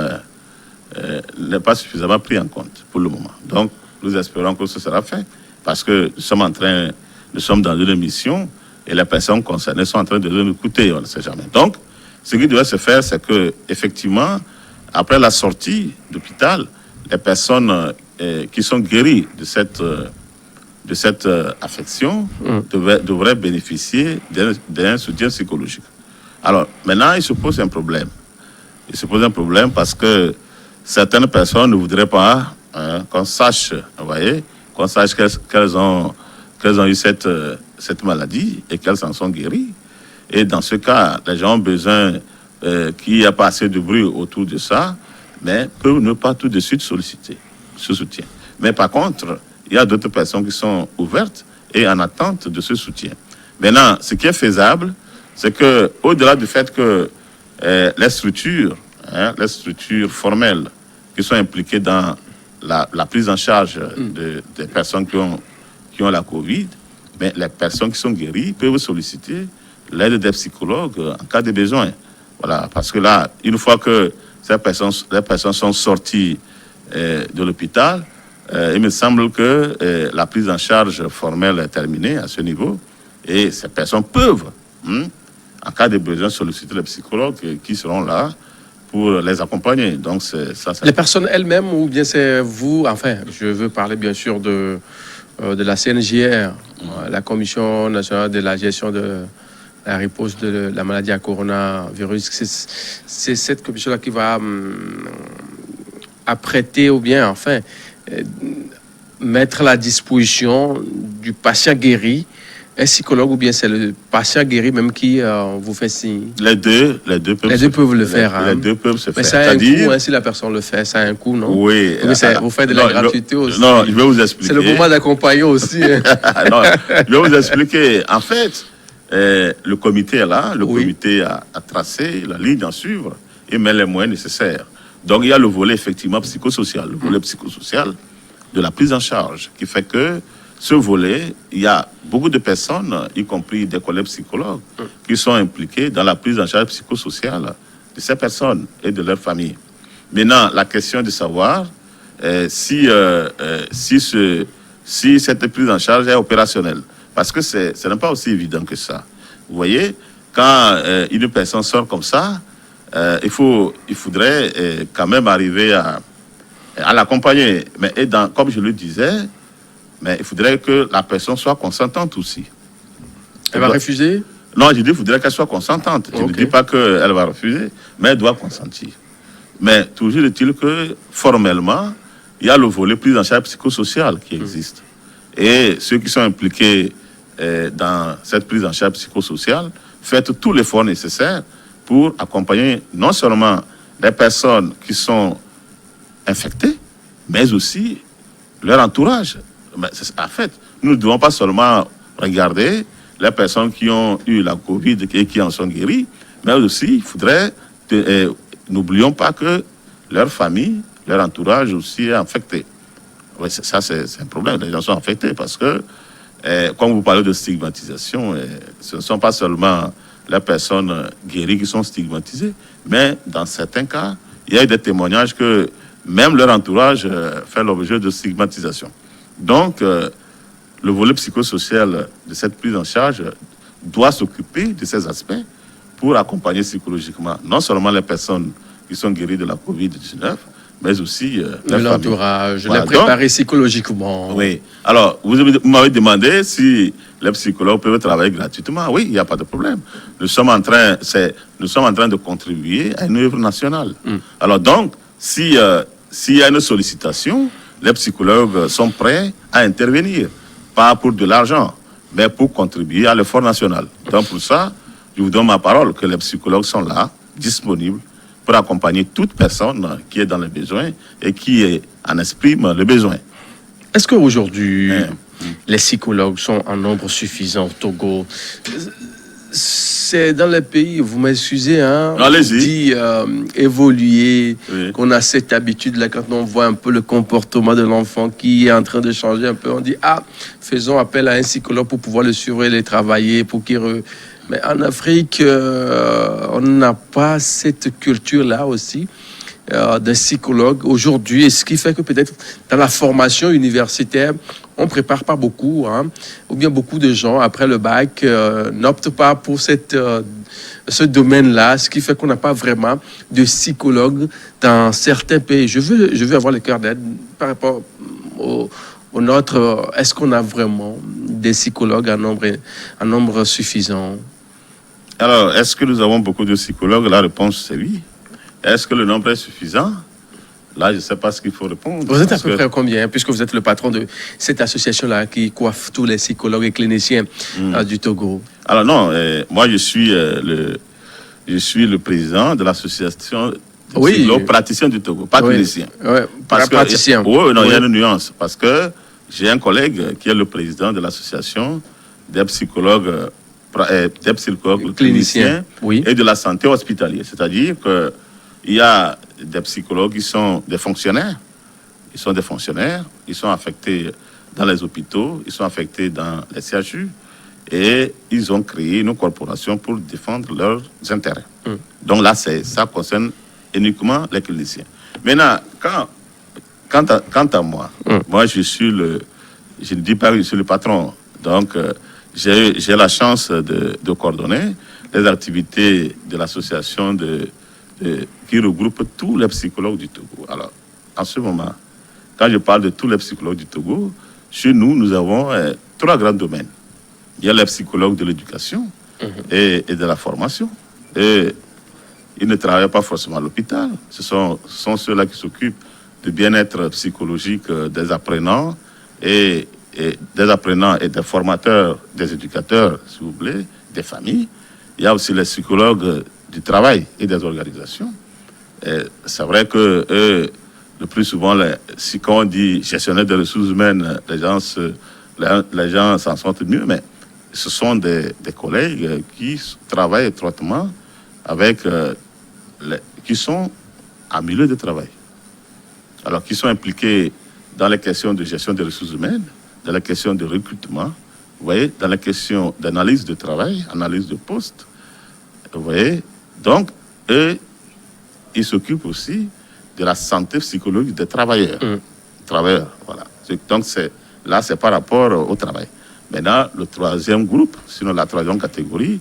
Speaker 2: pris en compte pour le moment. Donc, nous espérons que ce sera fait. Parce que nous sommes dans une émission et les personnes concernées sont en train de nous écouter, on ne sait jamais. Donc, ce qui devrait se faire, c'est que, effectivement, après la sortie d'hôpital, les personnes qui sont guéries de cette affection devraient bénéficier d'un soutien psychologique. Alors, maintenant, il se pose un problème. Il se pose un problème parce que certaines personnes ne voudraient pas qu'on sache, vous voyez, qu'on sache qu'elles ont eu cette maladie et qu'elles s'en sont guéries. Et dans ce cas, les gens ont besoin qu'il n'y ait pas assez de bruit autour de ça, mais peuvent ne pas tout de suite solliciter ce soutien. Mais par contre, il y a d'autres personnes qui sont ouvertes et en attente de ce soutien. Maintenant, ce qui est faisable, c'est que, au-delà du fait que les structures formelles qui sont impliquées dans la prise en charge des personnes qui ont la Covid, mais les personnes qui sont guéries peuvent solliciter l'aide des psychologues en cas de besoin. Voilà, parce que là, une fois que les personnes sont sorties de l'hôpital, il me semble que la prise en charge formelle est terminée à ce niveau et ces personnes peuvent, en cas de besoin, solliciter les psychologues qui seront là pour les accompagner. Donc,
Speaker 1: les personnes elles-mêmes ou bien c'est vous? Enfin, je veux parler bien sûr de la CNJR, la Commission nationale de la gestion de la riposte de la maladie à coronavirus. C'est cette commission-là qui va apprêter ou bien, enfin, mettre à la disposition du patient guéri un psychologue ou bien c'est le patient guéri même qui vous fait signe?
Speaker 2: Les deux peuvent le faire. Les deux peuvent se faire.
Speaker 1: Mais ça a un coût, hein, si la personne le fait, ça a un coût, non?
Speaker 2: Oui.
Speaker 1: Vous faites de la gratuité aussi.
Speaker 2: Non, je vais vous expliquer.
Speaker 1: C'est le moment d'accompagner aussi. Hein.
Speaker 2: Non, je vais vous expliquer. En fait, le comité est là. Le comité a tracé la ligne à suivre et met les moyens nécessaires. Donc, il y a le volet effectivement psychosocial, le volet psychosocial de la prise en charge qui fait que ce volet, il y a beaucoup de personnes, y compris des collègues psychologues, qui sont impliqués dans la prise en charge psychosociale de ces personnes et de leurs familles. Maintenant, la question de savoir si cette prise en charge est opérationnelle. Parce que ce n'est pas aussi évident que ça. Vous voyez, quand une personne sort comme ça, il faudrait quand même arriver à l'accompagner. Mais comme je le disais, mais il faudrait que la personne soit consentante aussi.
Speaker 1: Elle va refuser?
Speaker 2: Non, je dis qu'il faudrait qu'elle soit consentante. Je ne dis pas qu'elle va refuser, mais elle doit consentir. Mais toujours est-il que, formellement, il y a le volet prise en charge psychosociale qui existe. Et ceux qui sont impliqués dans cette prise en charge psychosociale, faites tout l'effort nécessaire pour accompagner non seulement les personnes qui sont infectées, mais aussi leur entourage. Mais en fait, nous ne devons pas seulement regarder les personnes qui ont eu la Covid et qui en sont guéries, mais aussi, il faudrait, n'oublions pas que leur famille, leur entourage aussi est infecté. Oui, ça, c'est un problème. Les gens sont infectés parce que, comme vous parlez de stigmatisation, ce ne sont pas seulement les personnes guéries qui sont stigmatisées, mais dans certains cas, il y a eu des témoignages que même leur entourage fait l'objet de stigmatisation. Donc, le volet psychosocial de cette prise en charge doit s'occuper de ces aspects pour accompagner psychologiquement non seulement les personnes qui sont guéries de la Covid-19, mais aussi
Speaker 1: l'entourage, les préparer psychologiquement.
Speaker 2: Oui. Alors, vous m'avez demandé si les psychologues peuvent travailler gratuitement. Oui, il n'y a pas de problème. Nous sommes en train de contribuer à une œuvre nationale. Alors donc, s'il y a une sollicitation, les psychologues sont prêts à intervenir. pas pour de l'argent, mais pour contribuer à l'effort national. Donc pour ça, je vous donne ma parole que les psychologues sont là, disponibles, pour accompagner toute personne qui est dans le besoin et qui en exprime le besoin.
Speaker 1: Est-ce qu'aujourd'hui, les psychologues sont en nombre suffisant au Togo? C'est dans les pays, vous m'excusez, hein,
Speaker 2: Allez-y.
Speaker 1: dit évoluer,
Speaker 2: Oui.
Speaker 1: qu'on a cette habitude-là, quand on voit un peu le comportement de l'enfant qui est en train de changer un peu, on dit, faisons appel à un psychologue pour pouvoir le surveiller, le travailler, pour qu'il... Mais en Afrique, on n'a pas cette culture-là aussi d'un psychologue aujourd'hui, et ce qui fait que peut-être dans la formation universitaire, on prépare pas beaucoup, hein, ou bien beaucoup de gens après le bac n'optent pas pour ce domaine-là, ce qui fait qu'on n'a pas vraiment de psychologue dans certains pays. Je veux avoir le cœur d'aide par rapport au nôtre. Est-ce qu'on a vraiment des psychologues en nombre suffisant?
Speaker 2: Alors, est-ce que nous avons beaucoup de psychologues? La réponse, c'est oui. Est-ce que le nombre est suffisant? Là, je ne sais pas ce qu'il faut répondre.
Speaker 1: Vous êtes à peu près combien, puisque vous êtes le patron de cette association-là qui coiffe tous les psychologues et cliniciens du Togo?
Speaker 2: Alors non, moi je suis le président de l'association des psychologues praticiens du Togo, pas clinicien.
Speaker 1: Oui, praticien.
Speaker 2: Oui, non, il y a une nuance, parce que j'ai un collègue qui est le président de l'association des psychologues cliniciens et de la santé hospitalière. C'est-à-dire qu'il y a des psychologues qui sont des fonctionnaires. Ils sont des fonctionnaires, ils sont affectés dans les hôpitaux, ils sont affectés dans les CHU et ils ont créé une corporation pour défendre leurs intérêts. Donc là, ça concerne uniquement les cliniciens. Maintenant, quant à moi, moi je ne dis pas que je suis le patron. Donc, j'ai la chance de coordonner les activités de l'association qui regroupe tous les psychologues du Togo. Alors, en ce moment, quand je parle de tous les psychologues du Togo, chez nous, nous avons 3 grands domaines. Il y a les psychologues de l'éducation et de la formation. Et ils ne travaillent pas forcément à l'hôpital. Ce sont ceux-là qui s'occupent du bien-être psychologique des apprenants et des formateurs, des éducateurs, si vous voulez, des familles. Il y a aussi les psychologues du travail et des organisations. C'est vrai que le plus souvent, quand on dit gestionnaire des ressources humaines, les gens s'en sortent mieux, mais ce sont des collègues qui travaillent étroitement avec, qui sont en milieu de travail. Alors, qui sont impliqués dans les questions de gestion des ressources humaines, dans les questions de recrutement, vous voyez, dans les questions d'analyse de travail, analyse de poste, vous voyez. Donc, eux, ils s'occupent aussi de la santé psychologique des travailleurs. Travailleurs, voilà. Donc, c'est par rapport au travail. Maintenant, le troisième groupe, sinon la troisième catégorie,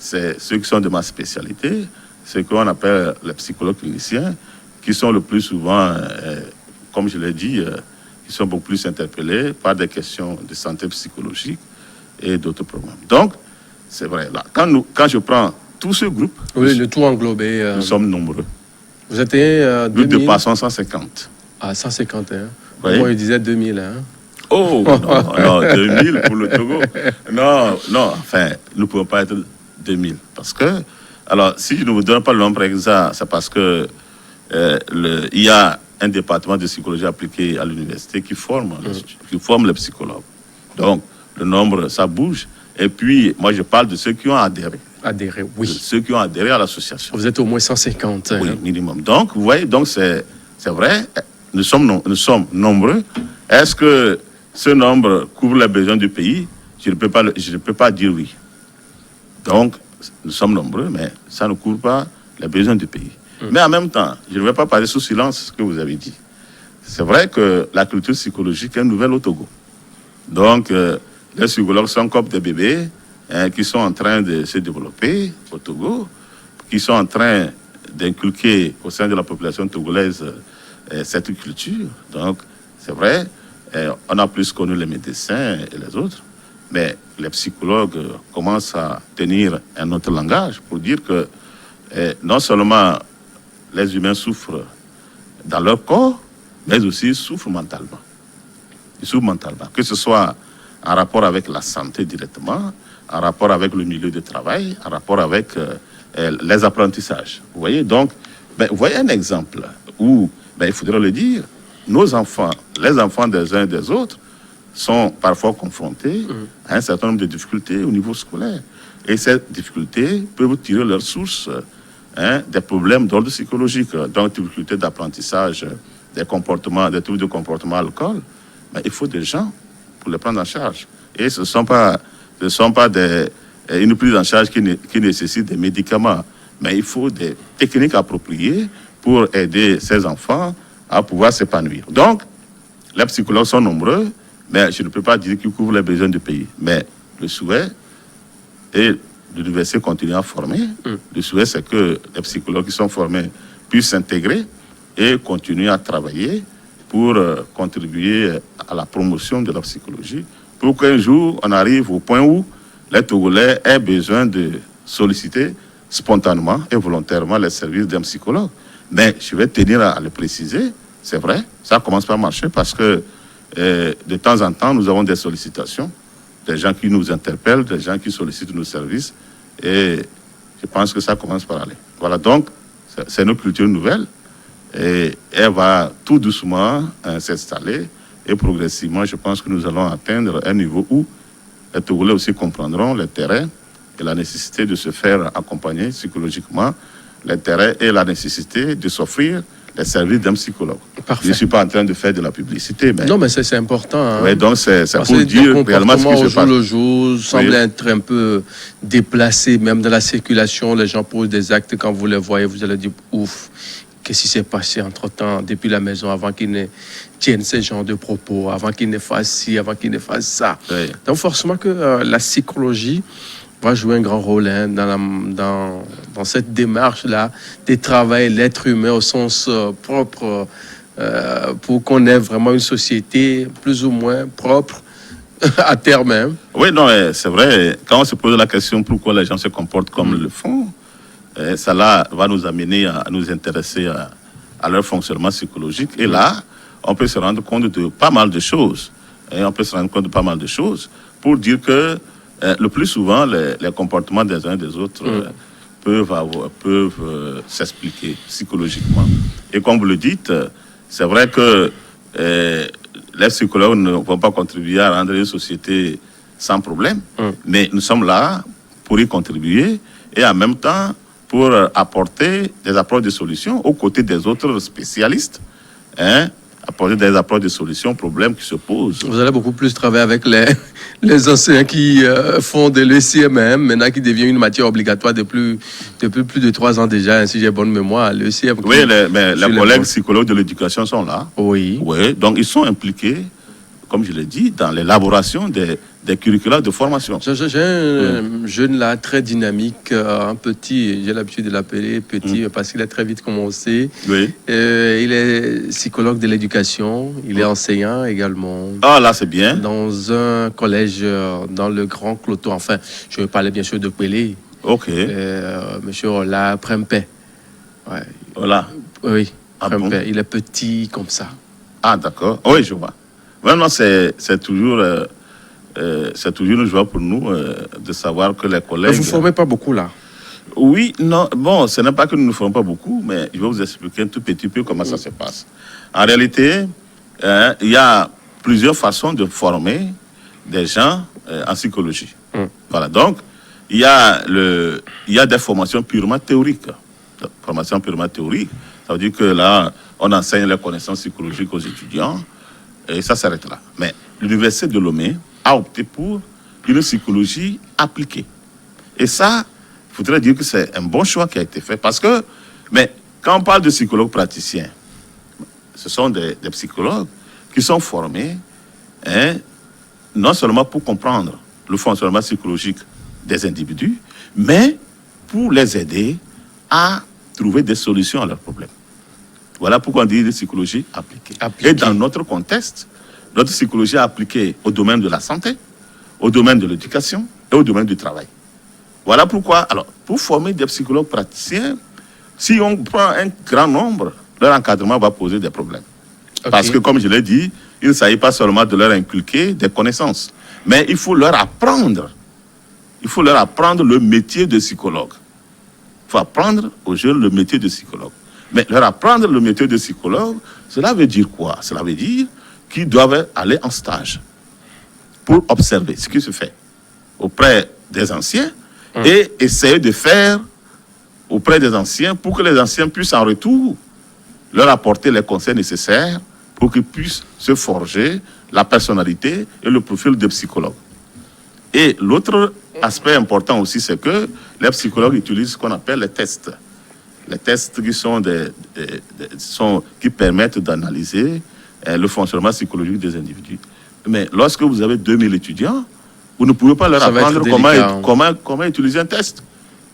Speaker 2: c'est ceux qui sont de ma spécialité, ceux qu'on appelle les psychologues cliniciens, qui sont le plus souvent, comme je l'ai dit, qui sont beaucoup plus interpellés par des questions de santé psychologique et d'autres problèmes. Donc, c'est vrai, là, quand je prends tout ce groupe,
Speaker 1: le tout englobé,
Speaker 2: nous sommes nombreux.
Speaker 1: Vous êtes
Speaker 2: Nous dépassons 150.
Speaker 1: Ah, 150, hein.
Speaker 2: Oui.
Speaker 1: Moi, je disais 2000, hein.
Speaker 2: Oh, non, 2000 pour le Togo. Non, enfin, nous ne pouvons pas être 2000. Parce que, alors, si je ne vous donne pas le nombre exact, c'est parce que il y a un département de psychologie appliquée à l'université qui forme les psychologues. Donc, le nombre, ça bouge. Et puis, moi, je parle de ceux qui ont adhéré.
Speaker 1: Adhéré, oui.
Speaker 2: De ceux qui ont adhéré à l'association.
Speaker 1: Vous êtes au moins 150.
Speaker 2: Oui, minimum. Donc, vous voyez, donc c'est vrai, nous sommes nombreux. Est-ce que ce nombre couvre les besoins du pays? Je ne peux pas dire oui. Donc, nous sommes nombreux, mais ça ne couvre pas les besoins du pays. Mais en même temps, je ne vais pas passer sous silence ce que vous avez dit. C'est vrai que la culture psychologique est nouvelle au Togo. Donc, les psychologues sont comme des bébés qui sont en train de se développer au Togo, qui sont en train d'inculquer au sein de la population togolaise cette culture. Donc, c'est vrai, on a plus connu les médecins et les autres, mais les psychologues commencent à tenir un autre langage pour dire que non seulement les humains souffrent dans leur corps, mais aussi souffrent mentalement. Ils souffrent mentalement, que ce soit en rapport avec la santé directement, en rapport avec le milieu de travail, en rapport avec les apprentissages. Vous voyez, donc, vous voyez un exemple où, il faudrait le dire, nos enfants, les enfants des uns et des autres, sont parfois confrontés à un certain nombre de difficultés au niveau scolaire. Et ces difficultés peuvent tirer leur source des problèmes d'ordre psychologique, donc difficultés d'apprentissage, des comportements, des troubles de comportement à l'école. Mais il faut des gens pour les prendre en charge. Et ce ne sont pas une prise en charge qui nécessite des médicaments, mais il faut des techniques appropriées pour aider ces enfants à pouvoir s'épanouir. Donc, les psychologues sont nombreux, mais je ne peux pas dire qu'ils couvrent les besoins du pays. Mais le souhait est de l'université continuer à former. Le souhait, c'est que les psychologues qui sont formés puissent s'intégrer et continuer à travailler pour contribuer à la promotion de la psychologie, pour qu'un jour, on arrive au point où les Togolais aient besoin de solliciter spontanément et volontairement les services d'un psychologue. Mais je vais tenir à le préciser, c'est vrai, ça commence par marcher parce que de temps en temps, nous avons des sollicitations, des gens qui nous interpellent, des gens qui sollicitent nos services, et je pense que ça commence par aller. Voilà, donc, c'est une culture nouvelle, et elle va tout doucement s'installer, et progressivement, je pense que nous allons atteindre un niveau où les Togolais aussi comprendront les terrains et la nécessité de se faire accompagner psychologiquement, les terrains et la nécessité de s'offrir les services d'un psychologue.
Speaker 1: Parfait.
Speaker 2: Je ne suis pas en train de faire de la publicité, mais...
Speaker 1: Non, mais c'est important. Hein.
Speaker 2: Oui, donc c'est pour dire réellement ce qui se passe.
Speaker 1: Le jour semble être un peu déplacé, même dans la circulation, les gens posent des actes, quand vous les voyez, vous allez dire, ouf, qu'est-ce qui s'est passé entre-temps, depuis la maison, avant qu'ils ne tiennent ce genre de propos, avant qu'ils ne fassent ci, avant qu'ils ne fassent ça.
Speaker 2: Oui.
Speaker 1: Donc forcément que la psychologie va jouer un grand rôle dans cette démarche-là de travailler l'être humain au sens propre pour qu'on ait vraiment une société plus ou moins propre à terme. Hein.
Speaker 2: Oui, non, c'est vrai. Quand on se pose la question pourquoi les gens se comportent comme ils le font, ça là va nous amener à nous intéresser à leur fonctionnement psychologique. Et là, on peut se rendre compte de pas mal de choses. Et on peut se rendre compte de pas mal de choses pour dire que le plus souvent, les comportements des uns et des autres peuvent s'expliquer psychologiquement. Et comme vous le dites, c'est vrai que les psychologues ne vont pas contribuer à rendre une société sans problème, mais nous sommes là pour y contribuer et en même temps pour apporter des approches de solutions aux côtés des autres spécialistes, apporter des approches de solutions aux problèmes qui se posent.
Speaker 1: Vous allez beaucoup plus travailler avec les enseignants qui font de l'ECMM, maintenant qui devient une matière obligatoire depuis plus de 3 ans déjà, si j'ai bonne mémoire. L'ECM.
Speaker 2: Oui, les collègues psychologues de l'éducation sont là.
Speaker 1: Oui.
Speaker 2: Oui, donc ils sont impliqués, comme je l'ai dit, dans l'élaboration des curricula de formation.
Speaker 1: J'ai un jeune là, très dynamique, un petit, j'ai l'habitude de l'appeler petit parce qu'il a très vite commencé.
Speaker 2: Oui.
Speaker 1: Il est psychologue de l'éducation, il est enseignant également.
Speaker 2: Ah, là, c'est bien.
Speaker 1: Dans un collège dans le Grand Cloto. Enfin, je parlais bien sûr de Pelé.
Speaker 2: Ok.
Speaker 1: Monsieur Ola Prempeh. Ouais.
Speaker 2: Voilà.
Speaker 1: Oui,
Speaker 2: Ah
Speaker 1: Prempeh.
Speaker 2: bon?
Speaker 1: Il est petit comme ça.
Speaker 2: Ah, d'accord. Oui, je vois. Vraiment, c'est toujours une joie pour nous de savoir que les collègues...
Speaker 1: Mais vous ne formez pas beaucoup là.
Speaker 2: Oui, non, bon, ce n'est pas que nous ne formons pas beaucoup, mais je vais vous expliquer un tout petit peu comment ça se passe. En réalité, il y a plusieurs façons de former des gens en psychologie. Voilà, donc, il y a des formations purement théoriques. Formation purement théorique, ça veut dire que là, on enseigne les connaissances psychologiques aux étudiants, et ça s'arrête là. Mais l'Université de Lomé a opté pour une psychologie appliquée. Et ça, il faudrait dire que c'est un bon choix qui a été fait. Parce que, mais quand on parle de psychologues praticiens, ce sont des psychologues qui sont formés non seulement pour comprendre le fonctionnement psychologique des individus, mais pour les aider à trouver des solutions à leurs problèmes. Voilà pourquoi on dit de psychologie appliquée. Et dans notre contexte, notre psychologie est appliquée au domaine de la santé, au domaine de l'éducation et au domaine du travail. Voilà pourquoi, alors, pour former des psychologues praticiens, si on prend un grand nombre, leur encadrement va poser des problèmes. Okay. Parce que, comme je l'ai dit, il ne s'agit pas seulement de leur inculquer des connaissances, Mais il faut leur apprendre. Il faut leur apprendre le métier de psychologue. Il faut apprendre aux jeunes le métier de psychologue. Mais leur apprendre le métier de psychologue, cela veut dire quoi? Cela veut dire qu'ils doivent aller en stage pour observer ce qui se fait auprès des anciens et essayer de faire auprès des anciens pour que les anciens puissent en retour leur apporter les conseils nécessaires pour qu'ils puissent se forger la personnalité et le profil de psychologue. Et l'autre aspect important aussi, c'est que les psychologues utilisent ce qu'on appelle les tests. Les tests qui qui permettent d'analyser le fonctionnement psychologique des individus. Mais lorsque vous avez 2000 étudiants, vous ne pouvez pas leur apprendre comment utiliser un test.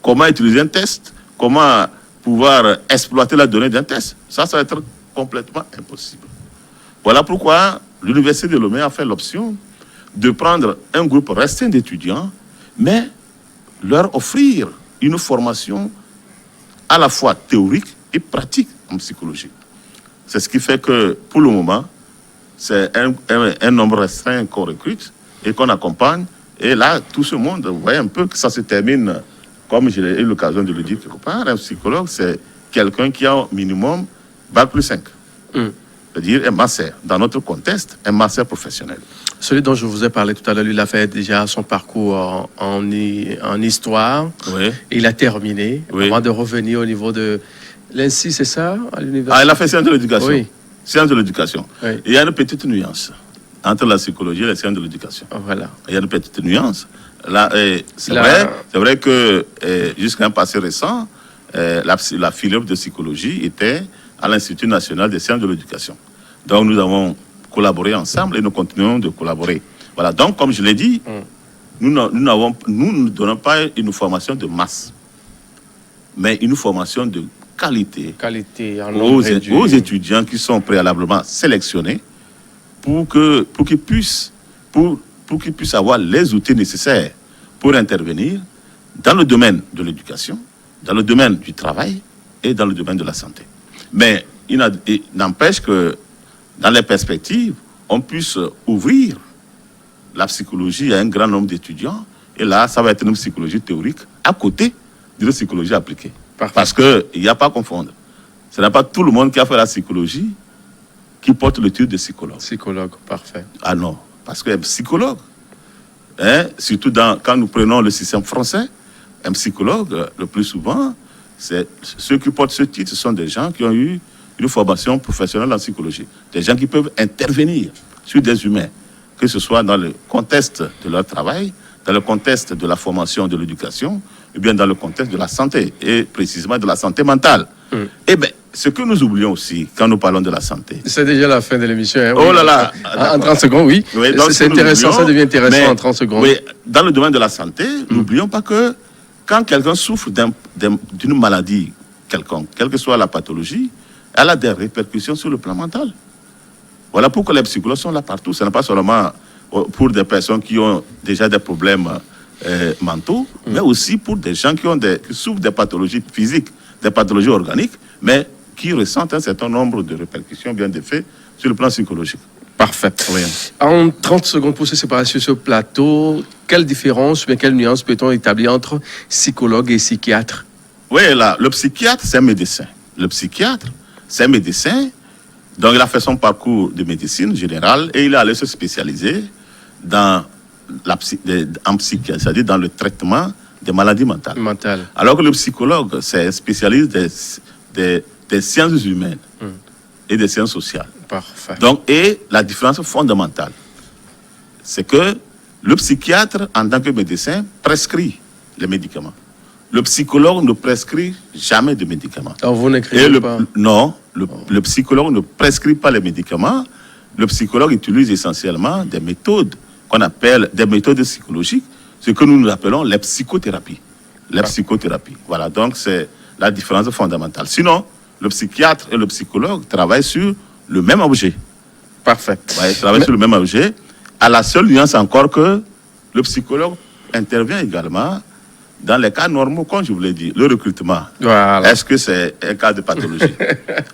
Speaker 2: Comment utiliser un test, comment pouvoir exploiter la donnée d'un test. Ça va être complètement impossible. Voilà pourquoi l'Université de Lomé a fait l'option de prendre un groupe restreint d'étudiants, mais leur offrir une formation à la fois théorique et pratique en psychologie. C'est ce qui fait que, pour le moment, c'est un nombre restreint qu'on recrute et qu'on accompagne. Et là, tout ce monde, vous voyez un peu que ça se termine, comme j'ai eu l'occasion de le dire quelque part, un psychologue, c'est quelqu'un qui a au minimum Bac plus 5. C'est-à-dire un master. Dans notre contexte, un master professionnel.
Speaker 1: Celui dont je vous ai parlé tout à l'heure, lui, il a fait déjà son parcours en histoire.
Speaker 2: Oui.
Speaker 1: Et il a terminé avant de revenir au niveau de l'INSI, c'est ça, à l'université?
Speaker 2: Il a fait sciences de l'éducation.
Speaker 1: Oui.
Speaker 2: Sciences de l'éducation.
Speaker 1: Oui.
Speaker 2: Il y a une petite nuance entre la psychologie et les sciences de l'éducation.
Speaker 1: Voilà.
Speaker 2: Il y a une petite nuance. Là, c'est vrai que jusqu'à un passé récent, la filière de psychologie était à l'Institut national des sciences de l'éducation. Donc nous avons collaboré ensemble et nous continuons de collaborer. Voilà. Donc, comme je l'ai dit, nous ne donnons pas une formation de masse, mais une formation de qualité aux étudiants qui sont préalablement sélectionnés pour qu'ils puissent avoir les outils nécessaires pour intervenir dans le domaine de l'éducation, dans le domaine du travail et dans le domaine de la santé. Mais il n'empêche que dans les perspectives, on puisse ouvrir la psychologie à un grand nombre d'étudiants. Et là, ça va être une psychologie théorique à côté de la psychologie appliquée.
Speaker 1: Parfait.
Speaker 2: Parce qu'il n'y a pas à confondre. Ce n'est pas tout le monde qui a fait la psychologie qui porte le titre de psychologue.
Speaker 1: Psychologue, parfait.
Speaker 2: Ah non, parce qu'un psychologue, surtout quand nous prenons le système français, un psychologue, le plus souvent, ceux qui portent ce titre, ce sont des gens qui ont eu une formation professionnelle en psychologie. Des gens qui peuvent intervenir sur des humains, que ce soit dans le contexte de leur travail, dans le contexte de la formation, de l'éducation, ou bien dans le contexte de la santé, et précisément de la santé mentale. Eh bien, ce que nous oublions aussi quand nous parlons de la santé.
Speaker 1: C'est déjà la fin de l'émission. Hein,
Speaker 2: oh là là.
Speaker 1: En 30 secondes, oui. C'est intéressant, ça devient intéressant en 30 secondes.
Speaker 2: Oui, dans le domaine de la santé, n'oublions pas que quand quelqu'un souffre d'une maladie quelconque, quelle que soit la pathologie, elle a des répercussions sur le plan mental. Voilà pourquoi les psychologues sont là partout. Ce n'est pas seulement pour des personnes qui ont déjà des problèmes mentaux, mais aussi pour des gens qui souffrent des pathologies physiques, des pathologies organiques, mais qui ressentent un certain nombre de répercussions, bien d'effets, sur le plan psychologique.
Speaker 1: Parfait.
Speaker 2: Oui.
Speaker 1: En 30 secondes pour se séparer sur ce plateau, quelle différence, mais quelle nuance peut-on établir entre psychologue et psychiatre?
Speaker 2: Oui, là, le psychiatre, c'est un médecin. Le psychiatre, c'est un médecin. Donc, il a fait son parcours de médecine générale et il est allé se spécialiser en psychiatrie, c'est-à-dire dans le traitement des maladies mentales. Alors que le psychologue, c'est un spécialiste des sciences humaines et des sciences sociales.
Speaker 1: Parfait.
Speaker 2: Donc, et la différence fondamentale, c'est que le psychiatre, en tant que médecin, prescrit les médicaments. Le psychologue ne prescrit jamais de médicaments.
Speaker 1: Alors, vous n'écrivez pas?
Speaker 2: Non, le psychologue ne prescrit pas les médicaments. Le psychologue utilise essentiellement des méthodes qu'on appelle des méthodes psychologiques, ce que nous appelons les psychothérapies. Les psychothérapies. Voilà, donc c'est la différence fondamentale. Sinon, le psychiatre et le psychologue travaillent sur le même objet.
Speaker 1: Parfait.
Speaker 2: Ouais, ils travaillent sur le même objet. À la seule nuance encore que le psychologue intervient également dans les cas normaux, comme je vous l'ai dit, le recrutement,
Speaker 1: Voilà.
Speaker 2: est-ce que c'est un cas de pathologie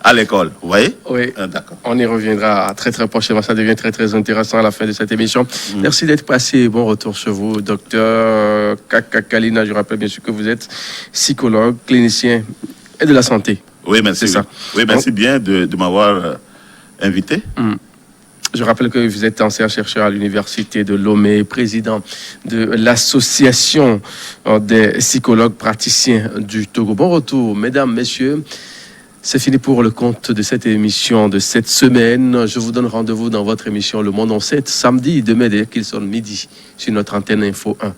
Speaker 2: à l'école? Vous voyez?
Speaker 1: Oui,
Speaker 2: D'accord.
Speaker 1: on y reviendra très très prochainement. Ça devient très très intéressant à la fin de cette émission. Merci d'être passé. Bon retour sur vous, docteur Kakakalina. Je rappelle bien sûr que vous êtes psychologue, clinicien et de la santé.
Speaker 2: Oui, merci.
Speaker 1: C'est ça.
Speaker 2: Oui, merci bien de m'avoir invité.
Speaker 1: Je rappelle que vous êtes enseignant-chercheur à l'université de Lomé, président de l'association des psychologues praticiens du Togo. Bon retour, mesdames, messieurs. C'est fini pour le compte de cette émission de cette semaine. Je vous donne rendez-vous dans votre émission Le Monde en 7, samedi, demain, dès qu'il sonne midi, sur notre antenne Info 1.